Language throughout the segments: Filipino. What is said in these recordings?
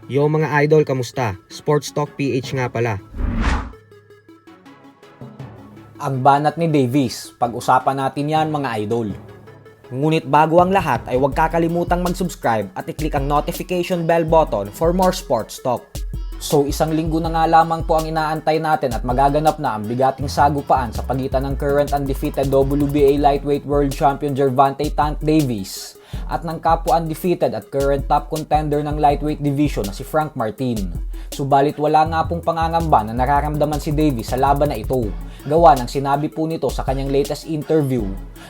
Yo mga idol, kamusta? Sports Talk PH nga pala. Ang banat ni Davis, pag-usapan natin yan mga idol. Ngunit bago ang lahat ay huwag kakalimutang mag-subscribe at i-click ang notification bell button for more sports talk. So isang linggo na nga lamang po ang inaantay natin at magaganap na ang bigating sagupaan sa pagitan ng current undefeated WBA Lightweight World Champion Gervonta Tank Davis at ng kapwa undefeated at current top contender ng lightweight division na si Frank Martin. Subalit wala nga pong pangangamba na nararamdaman si Davis sa laban na ito. Gawa ng sinabi po nito sa kanyang latest interview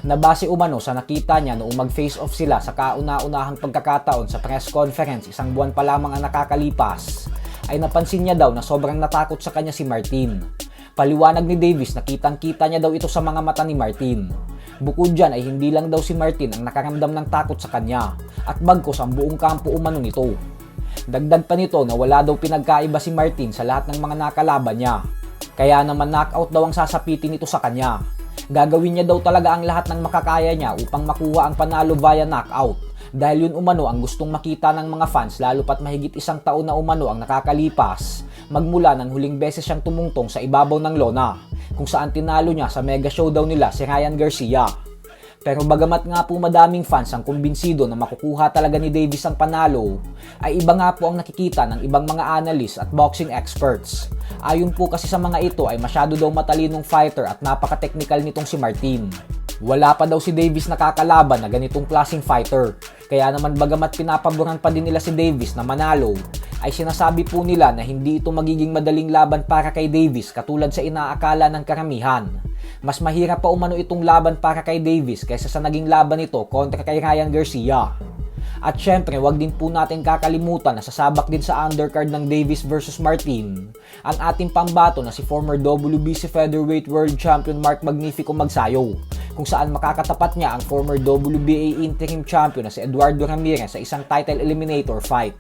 na base umano sa nakita niya noong mag-face off sila sa kauna-unahang pagkakataon sa press conference isang buwan pa lamang ang nakakalipas, ay napansin niya daw na sobrang natakot sa kanya si Martin. Paliwanag ni Davis na kitang-kita niya daw ito sa mga mata ni Martin. Bukod dyan ay hindi lang daw si Martin ang nakaramdam ng takot sa kanya at bagkus ang buong kampo umano nito. Dagdag pa nito na wala daw pinagkaiba si Martin sa lahat ng mga nakalaban niya. Kaya naman knockout daw ang sasapitin nito sa kanya. Gagawin niya daw talaga ang lahat ng makakaya niya upang makuha ang panalo via knockout. Dahil yun umano ang gustong makita ng mga fans lalo pat mahigit isang taon na umano ang nakakalipas magmula ng huling beses siyang tumungtong sa ibabaw ng lona kung saan tinalo niya sa mega showdown nila si Ryan Garcia. Pero bagamat nga po madaming fans ang kumbinsido na makukuha talaga ni Davis ang panalo, ay iba nga po ang nakikita ng ibang mga analyst at boxing experts. Ayon po kasi sa mga ito ay masyado daw matalinong fighter at napaka-technical nitong si Martin. Wala pa daw si Davis nakakalaban na ganitong klaseng fighter. Kaya naman bagamat pinapaboran pa din nila si Davis na manalo, ay sinasabi po nila na hindi ito magiging madaling laban para kay Davis katulad sa inaakala ng karamihan. Mas mahirap pa umano itong laban para kay Davis kaysa sa naging laban nito kontra kay Ryan Garcia. At syempre, wag din po natin kakalimutan na sasabak din sa undercard ng Davis vs Martin ang ating pambato na si former WBC Featherweight World Champion Mark Magnifico Magsayo, kung saan makakatapat niya ang former WBA Interim Champion na si Eduardo Ramirez sa isang title eliminator fight.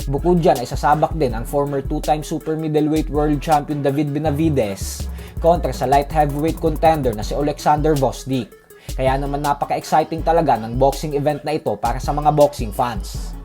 Bukod dyan ay sasabak din ang former two-time super middleweight world champion David Benavides kontra sa light heavyweight contender na si Alexander Vosdik. Kaya naman napaka-exciting talaga ng boxing event na ito para sa mga boxing fans.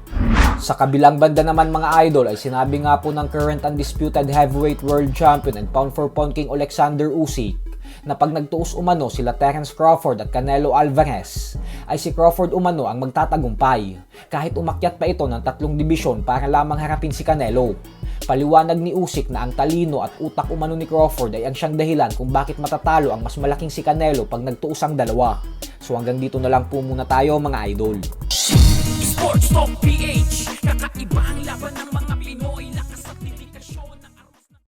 Sa kabilang banda naman mga idol ay sinabi nga po ng current undisputed heavyweight world champion and pound for pound king Alexander Usyk na pag nagtuos umano sila Terence Crawford at Canelo Alvarez ay si Crawford umano ang magtatagumpay kahit umakyat pa ito ng 3 dibisyon para lamang harapin si Canelo. Paliwanag ni Usyk na ang talino at utak umano ni Crawford ay ang siyang dahilan kung bakit matatalo ang mas malaking si Canelo pag nagtuos ang dalawa. So hanggang dito na lang po muna tayo mga idol. Sports Talk PH, kakaiba ang